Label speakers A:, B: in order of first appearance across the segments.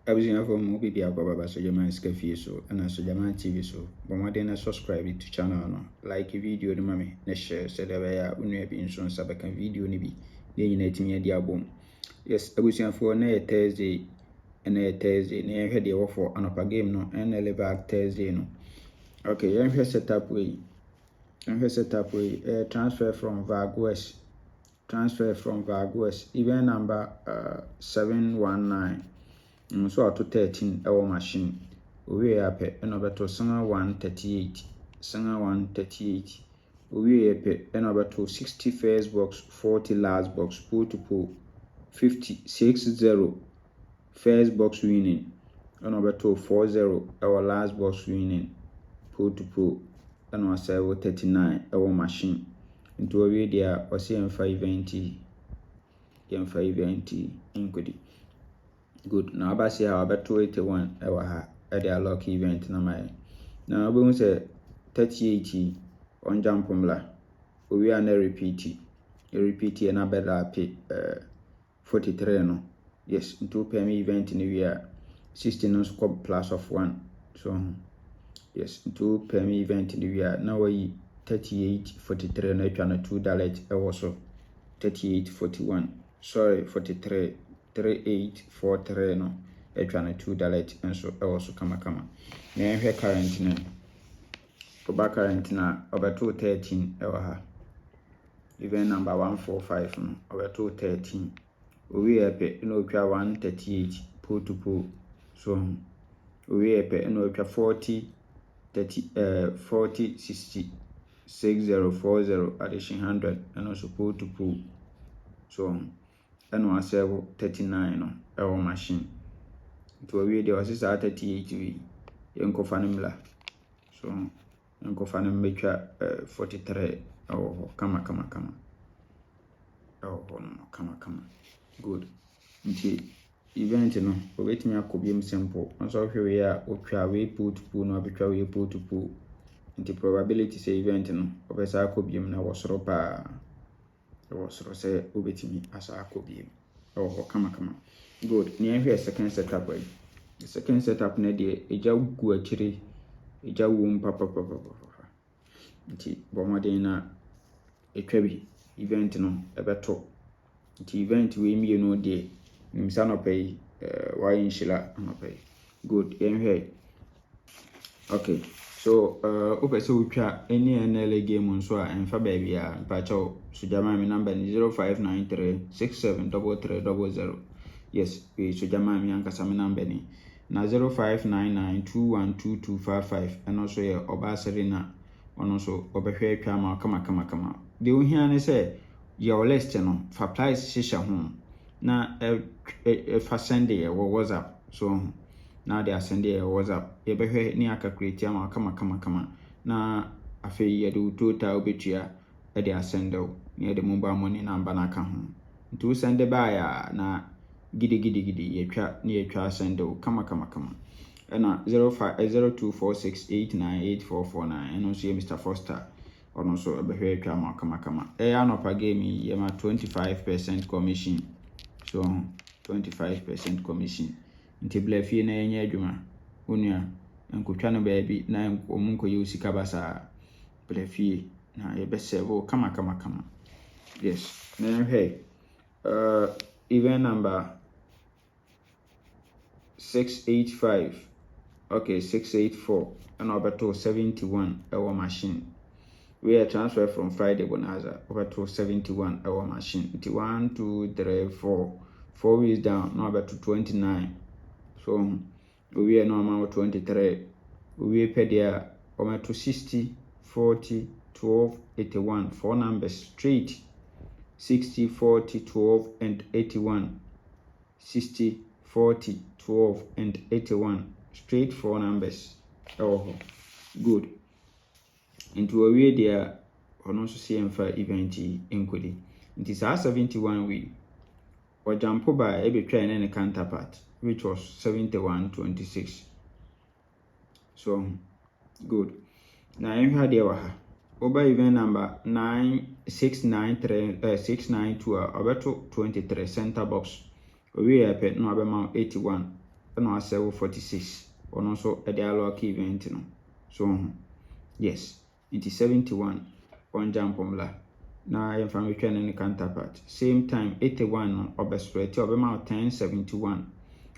A: Abusing for more people about Sojaman Scafi so and Sojaman TV so. But more than subscribe to channel no. Like a video the mommy, ne share said away when be insurance sabakan video nibi. Then you net me a boom. Yes, abusing for na Thursday and a Thursday. Near head the offer an upper game no and Nla Vag Thursday no. Okay, I'm here set up way. Transfer from Vag West. Transfer from Vag West. Event number 719. So to 13 our machine. We are pay and over to Sanga 138. Sanga 138. We are pay and over to 60 first box, 40 last box, pull to pull 50-60 first box winning. And over to 40 our last box winning. Pull to pull and our 39 our machine. Into a video or CM520 M520 in good. Now about see how about 281 ever at their lucky event na my now we say 3080 on jump we are na repeat and abela pay 43 no yes into pay me event in we are 16 scope plus of 1 so yes into pay me event in we are now we 38 43 na twana $2 also 38 41 sorry 43 3843 no etwa $2 enso also kama na ehwe current na oba current na over 213 ewa ha event number 145 no over 213 owi epe no otwa 138 pull to pull so owi epe no otwa 40 60 6040 addition 100 and also pull to pull so and one serve 39 no our machine to we there was 38 we enkofa nimla so enkofa nimmecha 43 oh kama oh no kama good nti event no obetimi akobiem simple onso hwe we a otwa we put no abetwa we put nti probability say event no obesa akobiem na wosoro pa wosoro say obetimi asa akobiem oh kama good near here second setup way the second setup na de eja gu akire eja wom papa nti bomade na etwabi event no ebeto nti event we mi no de nimsa no pay why inshila no pay good here okay so opese utwa any NLA game nso a emfa baby a mpacho sujama mi number 0593673300 yes we sujama mi ankasa mi number ni na 0599212255 and also ye obasere na ono so obehwe atwa ma kama de ohia ne se your list no fa price shisha ho na fa send ye WhatsApp so now they are sending a WhatsApp ye behwe ni aka create ama kama na afi ye do total obetua e dey send ni the mobile money number na ka ho nti send by na gidi ye twa ni ye twa send kama na 050246898449 and also Mr. Foster or also behwe twa ma kama anopa game ye ma 25% commission so 25% commission nti blafie na enye adwuma onua nkotwa no baabi na omunko ye usika basa blafie na ye besebo kama yes na hey event number 685 okay 684 and over to 71 our machine we are transfer from Friday bonanza over to 71 our machine 1 2 3 4 weeks down now over to 29 so we are normal 23 we pay there over to 60 40 12 81 four numbers straight 60 40 12 and 81 60 40 12 and 81 straight four numbers oh good into a way there on also CM5 event equally it is 71 we or jump by every train and a counterpart which was 71.26 so good now you had the over event number 692 about 23 center box we have no about 81 no asɛ 46 ono so e de alloc event no so yes into 71 on jump omla na yɛmfa metwa ne counterpart same time 81 no obespreti obema 1071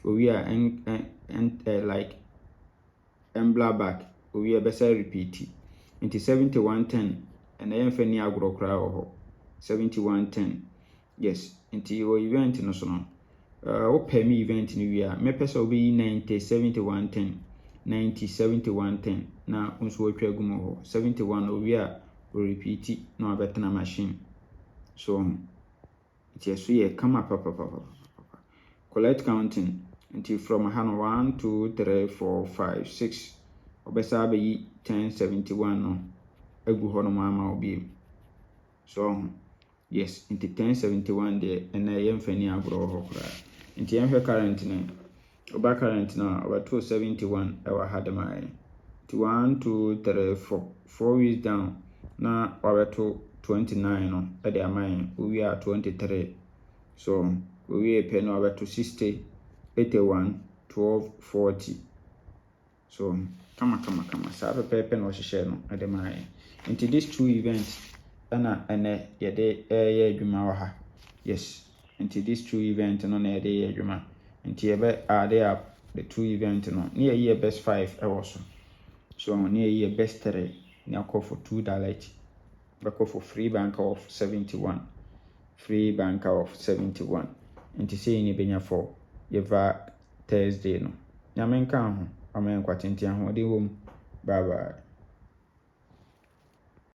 A: owi a like Nla Vag owi e besa repeat into 7110 and yɛmfa ni agro kra ho 7110 yes into o event no so no open me event ni wi a me pesa obi 90 7110 90 7110 na unso atwa gumo ho 71 owi a repeat na abetena machine so it is so ye come up collect counting until from 1 2 3 4 5 6 obesa be 1071 no agu ho no mama obi so yes into 1071 there and I am fani agro ho kra into yam current ne oba current na over 271 ewa hadamai 1 2 3 4 weeks down na wabeto 29 no e de amai we are 23 so we pay no wabeto 60 81 12 40 so kama sa pepe no hye no e de mai into these two events ana ene ye de ye adwuma wa ha yes into these two events no na ye de ye adwuma into ye be add up the two events no na ye best 5 e wo so na ye best 3 na call for $2 back for free banker of 71 free banker of 71 nti say ni benya for Nla Vag Thursday no nyamenka ho amen kwatenti ho de wom bye bye